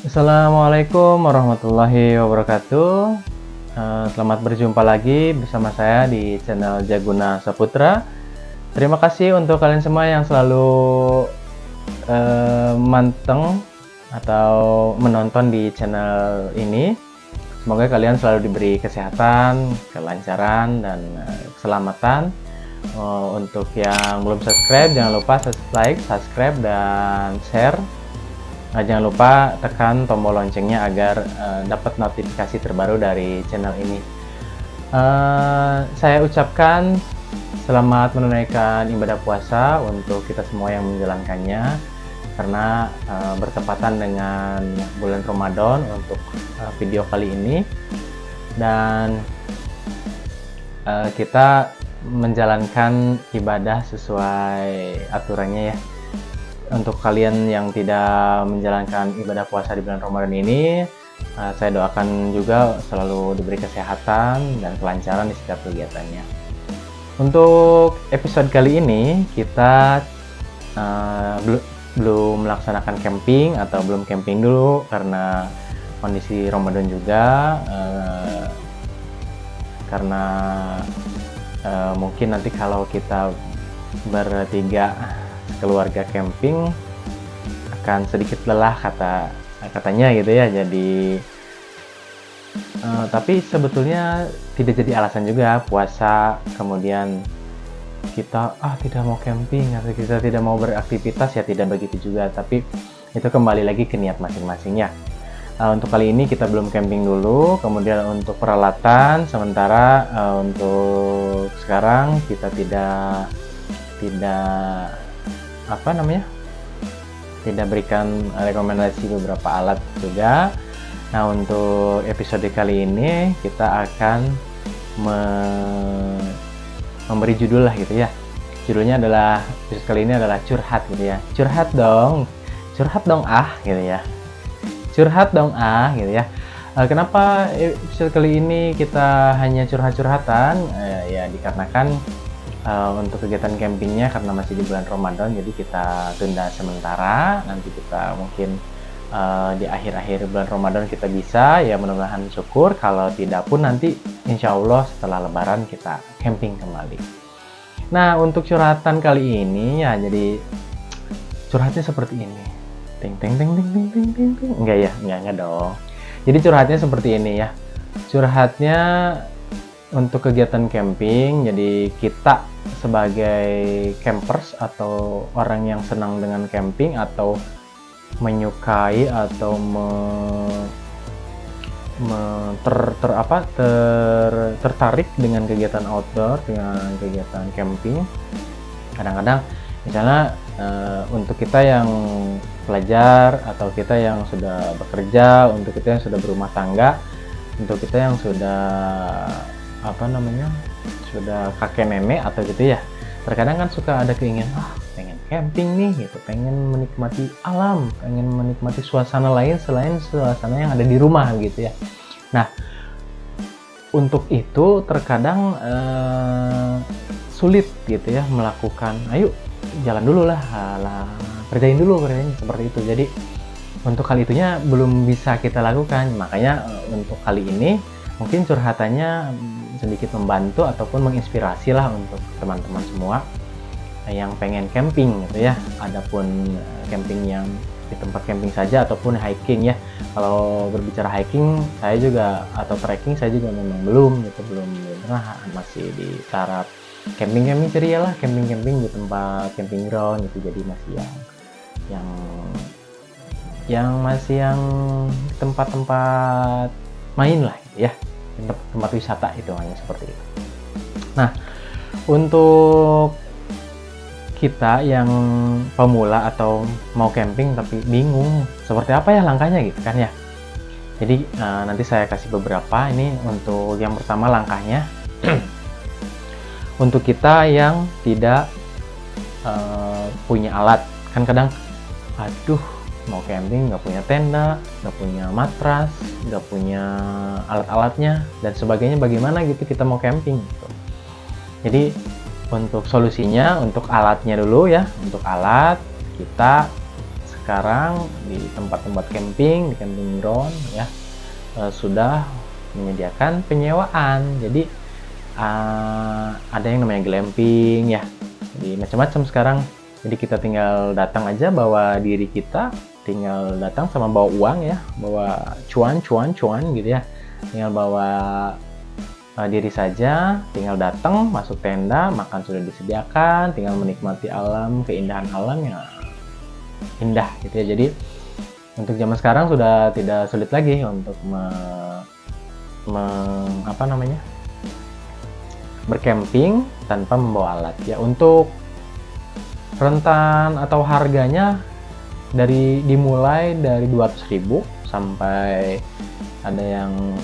Assalamualaikum warahmatullahi wabarakatuh. Selamat berjumpa lagi bersama saya di channel Jaguna Saputra. Terima kasih untuk kalian semua yang selalu manteng atau menonton di channel ini. Semoga kalian selalu diberi kesehatan, kelancaran, dan keselamatan. Untuk yang belum subscribe, jangan lupa like, subscribe, dan share. Jangan lupa tekan tombol loncengnya agar dapat notifikasi terbaru dari channel ini. Saya ucapkan selamat menunaikan ibadah puasa untuk kita semua yang menjalankannya, karena bertepatan dengan bulan Ramadan untuk video kali ini, dan kita menjalankan ibadah sesuai aturannya ya. Untuk kalian yang tidak menjalankan ibadah puasa di bulan Ramadan ini, saya doakan juga selalu diberi kesehatan dan kelancaran di setiap kegiatannya. Untuk episode kali ini, kita belum melaksanakan camping atau belum camping dulu karena kondisi Ramadan juga, karena mungkin nanti kalau kita bertiga keluarga camping akan sedikit lelah katanya gitu ya. Jadi tapi sebetulnya tidak jadi alasan juga puasa kemudian kita tidak mau camping atau kita tidak mau beraktivitas, ya tidak begitu juga, tapi itu kembali lagi ke niat masing-masing ya. Untuk kali ini kita belum camping dulu. Kemudian untuk peralatan sementara untuk sekarang kita tidak berikan rekomendasi beberapa alat juga. Nah, untuk episode kali ini kita akan memberi judul lah gitu ya. Judulnya adalah, episode kali ini adalah curhat gitu ya. Curhat dong gitu ya. Curhat dong gitu ya. Kenapa episode kali ini kita hanya curhat-curhatan? Ya dikarenakan untuk kegiatan campingnya karena masih di bulan Ramadan, jadi kita tunda sementara. Nanti kita mungkin di akhir-akhir bulan Ramadan kita bisa, ya mudah-mudahan syukur. Kalau tidak pun nanti insya Allah setelah Lebaran kita camping kembali. Nah, untuk curhatan kali ini ya, jadi curhatnya seperti ini. Ting ting ting ting ting ting ting ting. Enggak dong. Jadi curhatnya seperti ini ya. Curhatnya untuk kegiatan camping. Jadi kita sebagai campers atau orang yang senang dengan camping atau menyukai atau tertarik dengan kegiatan outdoor, dengan kegiatan camping. Kadang-kadang misalnya untuk kita yang pelajar atau kita yang sudah bekerja, untuk kita yang sudah berumah tangga, untuk kita yang sudah sudah kakek nenek atau gitu ya, terkadang kan suka ada keinginan pengen camping nih gitu, pengen menikmati alam, pengen menikmati suasana lain selain suasana yang ada di rumah gitu ya. Nah, untuk itu terkadang sulit gitu ya melakukan, ayo jalan dulu lah, kerjain seperti itu. Jadi untuk hal itunya belum bisa kita lakukan. Makanya untuk kali ini mungkin curhatannya sedikit membantu ataupun menginspirasi lah untuk teman-teman semua yang pengen camping gitu ya. Adapun camping yang di tempat camping saja ataupun hiking ya. Kalau berbicara hiking saya juga, atau trekking saya juga memang belum pernah, masih di taraf camping ceria lah, camping di tempat camping ground gitu. Jadi masih yang tempat-tempat main lah gitu ya, tempat wisata itu hanya seperti itu. Nah, untuk kita yang pemula atau mau camping tapi bingung seperti apa ya langkahnya gitu kan ya. Jadi nanti saya kasih beberapa. Ini untuk yang pertama langkahnya untuk kita yang tidak punya alat. Kan kadang mau camping nggak punya tenda, nggak punya matras, nggak punya alat-alatnya dan sebagainya, bagaimana gitu kita mau camping gitu. Jadi untuk solusinya, untuk alatnya dulu ya. Untuk alat kita sekarang di tempat-tempat camping, di camping ground ya, sudah menyediakan penyewaan. Jadi ada yang namanya glamping ya, jadi macam-macam sekarang. Jadi kita tinggal datang aja, bawa diri kita, tinggal datang sama bawa uang ya, bawa cuan gitu ya, tinggal bawa diri saja, tinggal datang, masuk tenda, makan sudah disediakan, tinggal menikmati alam, keindahan alam yang indah gitu ya. Jadi untuk zaman sekarang sudah tidak sulit lagi untuk bercamping tanpa membawa alat ya. Untuk rentan atau harganya dimulai dari 200.000 sampai ada yang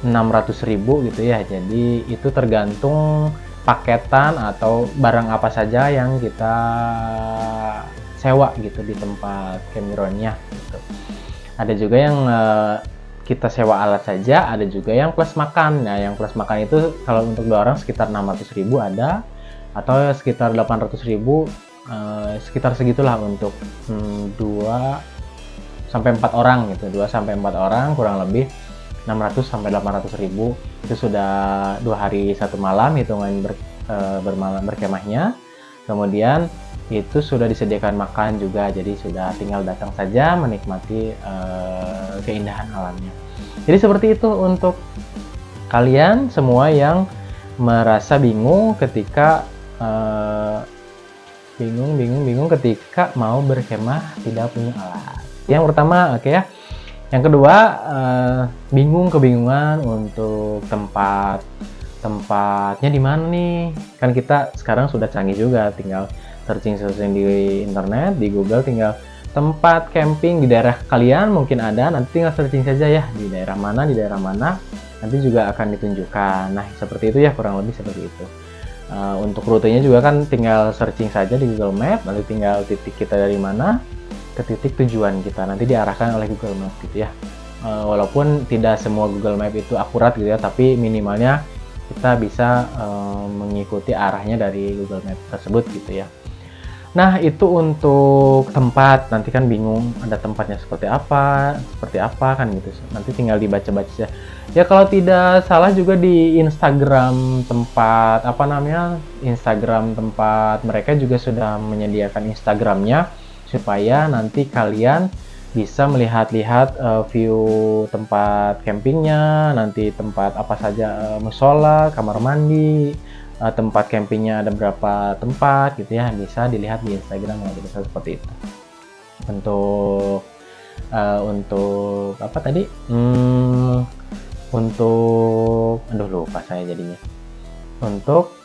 600.000 gitu ya. Jadi itu tergantung paketan atau barang apa saja yang kita sewa gitu di tempat campground-nya gitu. Ada juga yang kita sewa alat saja, ada juga yang plus makan. Nah, yang plus makan itu kalau untuk 2 orang sekitar 600.000 ada, atau sekitar 800.000, sekitar segitulah untuk 2 sampai 4 orang gitu. 2 sampai 4 orang kurang lebih 600 sampai 800.000. Itu sudah 2 hari 1 malam hitungan berkemahnya. Kemudian itu sudah disediakan makan juga, jadi sudah tinggal datang saja menikmati keindahan alamnya. Jadi seperti itu untuk kalian semua yang merasa bingung ketika bingung ketika mau berkemah tidak punya alat. Yang pertama, oke ya. Yang kedua, kebingungan untuk tempatnya di mana nih? Kan kita sekarang sudah canggih juga, tinggal searching di internet, di Google, tinggal tempat camping di daerah kalian mungkin ada, nanti tinggal searching saja ya, di daerah mana, nanti juga akan ditunjukkan. Nah, seperti itu ya, kurang lebih seperti itu. Untuk rutenya juga kan tinggal searching saja di Google Map, nanti tinggal titik kita dari mana ke titik tujuan kita, nanti diarahkan oleh Google Map gitu ya. Walaupun tidak semua Google Map itu akurat gitu ya, tapi minimalnya kita bisa mengikuti arahnya dari Google Map tersebut gitu ya. Nah, itu untuk tempat. Nanti kan bingung ada tempatnya seperti apa kan gitu. Nanti tinggal dibaca-baca saja. Ya kalau tidak salah juga di Instagram Instagram tempat mereka juga sudah menyediakan Instagramnya supaya nanti kalian bisa melihat-lihat view tempat campingnya, nanti tempat apa saja, musola, kamar mandi, tempat campingnya ada berapa tempat gitu ya, bisa dilihat di Instagram ya, bisa seperti itu. Untuk apa tadi? Aduh lupa saya jadinya. Untuk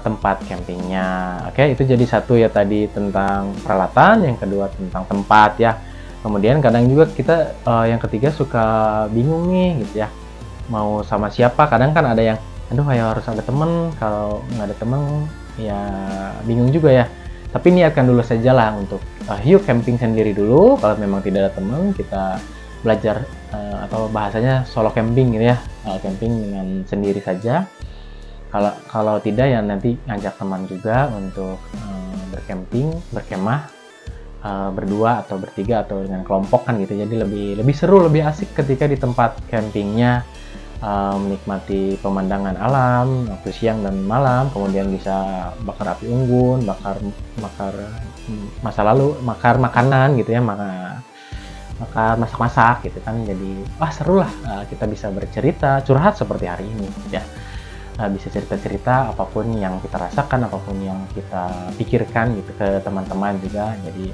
tempat campingnya. Oke, itu jadi satu ya tadi tentang peralatan, yang kedua tentang tempat ya. Kemudian kadang juga kita yang ketiga suka bingung nih gitu ya, mau sama siapa. Kadang kan ada yang aduh ya harus ada temen, kalau nggak ada temen ya bingung juga ya. Tapi niatkan dulu saja lah untuk yuk camping sendiri dulu. Kalau memang tidak ada temen, kita belajar atau bahasanya solo camping gitu ya, camping dengan sendiri saja. Kalau tidak ya nanti ngajak teman juga untuk berkemah berdua atau bertiga atau dengan kelompok kan gitu. Jadi lebih seru, lebih asik ketika di tempat campingnya, menikmati pemandangan alam waktu siang dan malam, kemudian bisa bakar api unggun, bakar masa lalu, bakar makanan gitu ya, bakar masak-masak gitu kan. Jadi wah seru lah, kita bisa bercerita, curhat seperti hari ini ya. Bisa cerita-cerita apapun yang kita rasakan, apapun yang kita pikirkan gitu ke teman-teman juga. Jadi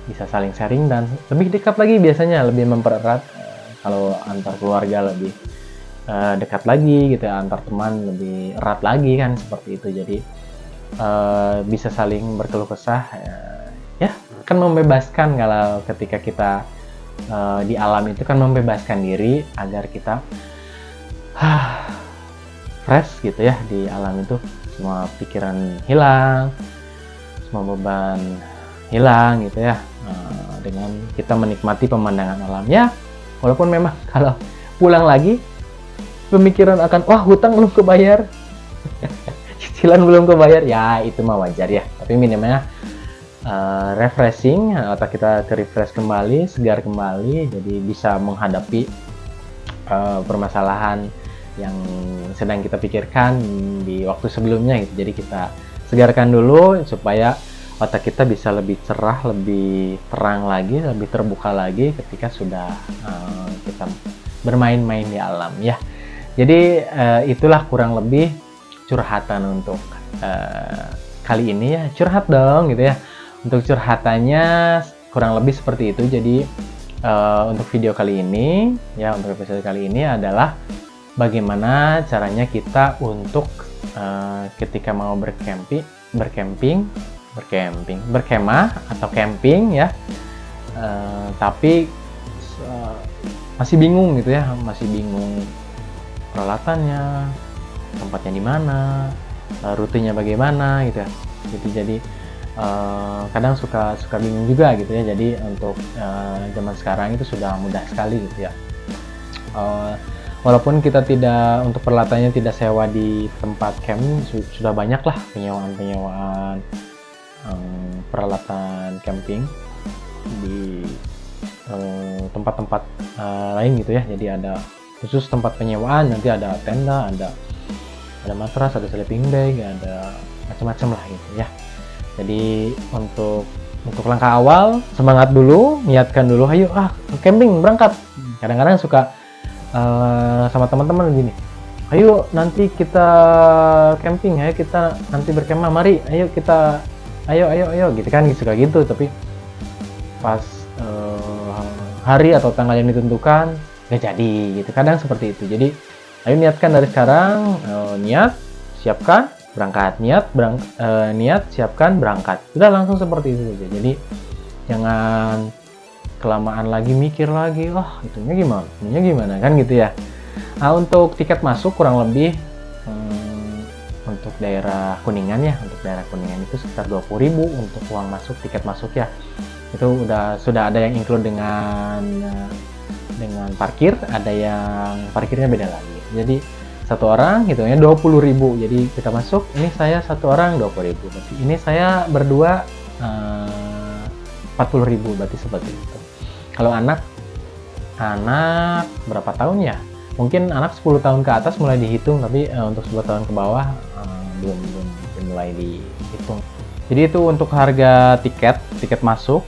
bisa saling sharing dan lebih dekat lagi, biasanya lebih mempererat. Kalau antar keluarga lebih dekat lagi gitu ya, antar teman lebih erat lagi kan, seperti itu. Jadi bisa saling berkeluh kesah ya, kan membebaskan. Kalau ketika kita di alam itu kan membebaskan diri agar kita fresh gitu ya. Di alam itu semua pikiran hilang, semua beban hilang gitu ya, dengan kita menikmati pemandangan alamnya. Walaupun memang kalau pulang lagi pemikiran akan wah hutang belum kebayar, cicilan belum kebayar, ya itu mah wajar ya. Tapi minimalnya refreshing, otak kita refresh kembali, segar kembali, jadi bisa menghadapi permasalahan yang sedang kita pikirkan di waktu sebelumnya gitu. Jadi kita segarkan dulu supaya otak kita bisa lebih cerah, lebih terang lagi, lebih terbuka lagi ketika sudah kita bermain-main di alam ya. Jadi itulah kurang lebih curhatan untuk kali ini ya. Curhat dong gitu ya. Untuk curhatannya kurang lebih seperti itu. Jadi untuk video kali ini ya, untuk episode kali ini adalah bagaimana caranya kita untuk ketika mau berkemah atau camping ya, tapi masih bingung gitu ya, masih bingung peralatannya, tempatnya di mana, rutenya bagaimana gitu ya. Gitu, jadi kadang suka bingung juga gitu ya. Jadi untuk zaman sekarang itu sudah mudah sekali gitu ya. Walaupun kita tidak, untuk peralatannya tidak sewa di tempat camp, sudah banyak lah penyewaan peralatan camping di tempat-tempat lain gitu ya. Jadi ada khusus tempat penyewaan, nanti ada tenda, ada matras, ada sleeping bag, ada macam-macam lah gitu ya. Jadi untuk langkah awal, semangat dulu, niatkan dulu, ayo camping, berangkat. Kadang-kadang suka sama teman-teman gini, ayo nanti kita camping, ayo kita nanti berkemah, mari, ayo kita, ayo gitu kan, suka gitu. Tapi pas hari atau tanggal yang ditentukan nggak jadi gitu, kadang seperti itu. Jadi ayo niatkan dari sekarang, niat, siapkan, berangkat, niat, siapkan, berangkat, udah langsung seperti itu aja. Jadi jangan kelamaan lagi mikir lagi, itunya gimana kan gitu ya. Nah, untuk tiket masuk kurang lebih untuk daerah Kuningan ya, untuk daerah Kuningan itu sekitar 20.000 untuk uang masuk, tiket masuk ya. Itu sudah ada yang include dengan parkir, ada yang parkirnya beda lagi. Jadi satu orang hitungnya 20.000. Jadi kita masuk, ini saya satu orang 20.000, berarti ini saya berdua 40.000, berarti seperti itu. Kalau anak berapa tahun ya? Mungkin anak 10 tahun ke atas mulai dihitung, tapi untuk 10 tahun ke bawah belum mulai dihitung. Jadi itu untuk harga tiket masuk.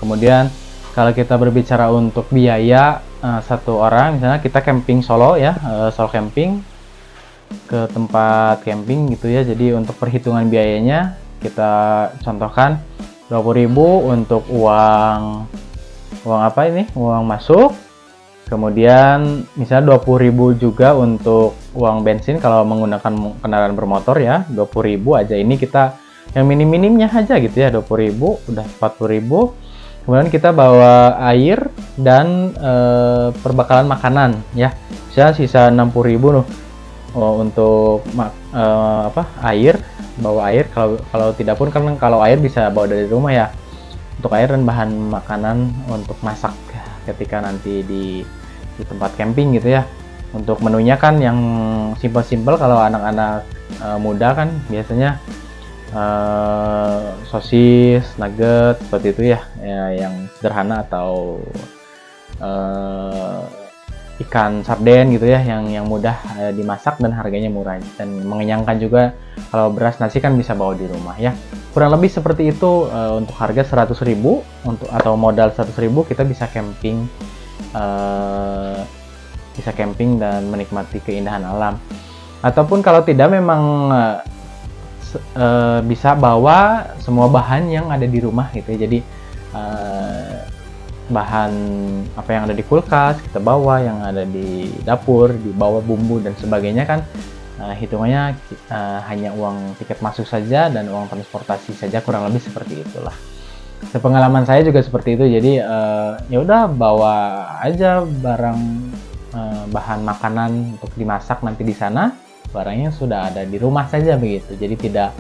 Kemudian kalau kita berbicara untuk biaya satu orang, misalnya kita camping solo ya, solo camping ke tempat camping gitu ya. Jadi untuk perhitungan biayanya kita contohkan 20.000 untuk uang masuk. Kemudian misalnya 20.000 juga untuk uang bensin kalau menggunakan kendaraan bermotor ya, 20.000 aja. Ini kita yang minim-minimnya aja gitu ya, 20.000 udah 40.000. Kemudian kita bawa air dan perbekalan makanan ya. Misalnya sisa 60.000 untuk air, bawa air. Kalau tidak pun kan kalau air bisa bawa dari rumah ya. Untuk air dan bahan makanan untuk masak ketika nanti di tempat camping gitu ya. Untuk menunya kan yang simpel-simpel, kalau anak-anak muda kan biasanya sosis, nugget seperti itu ya, yang sederhana, atau ikan sarden gitu ya, yang mudah dimasak dan harganya murah dan mengenyangkan juga. Kalau beras nasi kan bisa bawa di rumah ya. Kurang lebih seperti itu. Untuk harga 100.000 atau modal 100.000 kita bisa camping dan menikmati keindahan alam. Ataupun kalau tidak, memang bisa bawa semua bahan yang ada di rumah gitu ya. Jadi bahan apa yang ada di kulkas kita bawa, yang ada di dapur dibawa, bumbu dan sebagainya kan. Hitungannya hanya uang tiket masuk saja dan uang transportasi saja, kurang lebih seperti itulah. Sepengalaman saya juga seperti itu. Jadi ya udah, bawa aja barang bahan makanan untuk dimasak nanti di sana, barangnya sudah ada di rumah saja begitu. Jadi tidak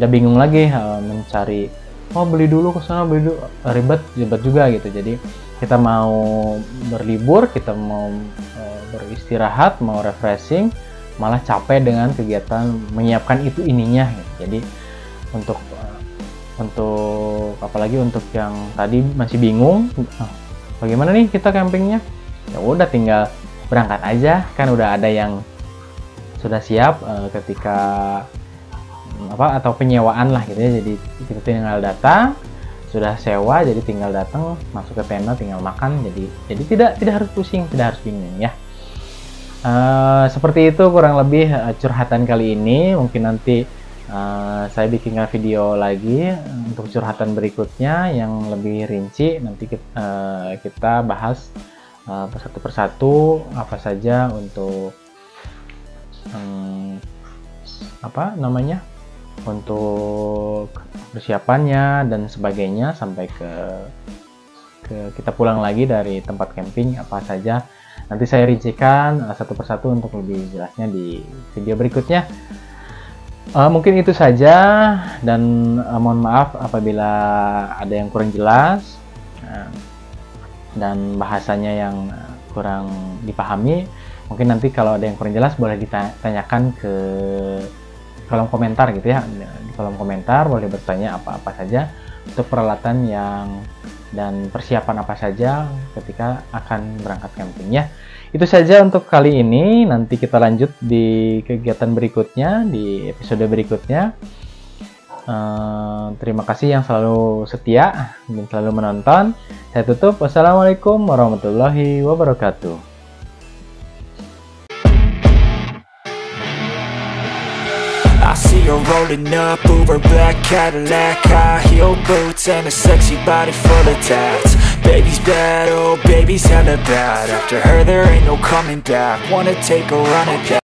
bingung lagi mencari, beli dulu ke sana, beli dulu, ribet juga gitu. Jadi kita mau berlibur, kita mau beristirahat, mau refreshing, malah capek dengan kegiatan menyiapkan itu ininya gitu. Jadi untuk Untuk apalagi untuk yang tadi masih bingung, bagaimana nih kita campingnya? Ya udah tinggal berangkat aja, kan udah ada yang sudah siap ketika atau penyewaan lah gitu ya. Jadi kita tinggal datang, sudah sewa, jadi tinggal datang, masuk ke tenda, tinggal makan. Jadi tidak harus pusing, tidak harus bingung ya. Seperti itu kurang lebih curhatan kali ini. Mungkin nanti saya bikin video lagi untuk curhatan berikutnya yang lebih rinci. Nanti kita bahas satu persatu apa saja untuk untuk persiapannya dan sebagainya, sampai ke kita pulang lagi dari tempat camping apa saja. Nanti saya rincikan satu persatu untuk lebih jelasnya di video berikutnya. Mungkin itu saja, dan mohon maaf apabila ada yang kurang jelas dan bahasanya yang kurang dipahami. Mungkin nanti kalau ada yang kurang jelas boleh ditanyakan ke kolom komentar gitu ya. Di kolom komentar boleh bertanya apa-apa saja untuk peralatan dan persiapan apa saja ketika akan berangkat camping ya. Itu saja untuk kali ini. Nanti kita lanjut di kegiatan berikutnya, di episode berikutnya. Terima kasih yang selalu setia dan selalu menonton. Saya tutup. Wassalamualaikum warahmatullahi wabarakatuh. I see her rolling up, Uber black Cadillac, high heel boots and a sexy body full of tats. Baby's bad, oh baby's hella bad. After her there ain't no coming back. Wanna take a run at that.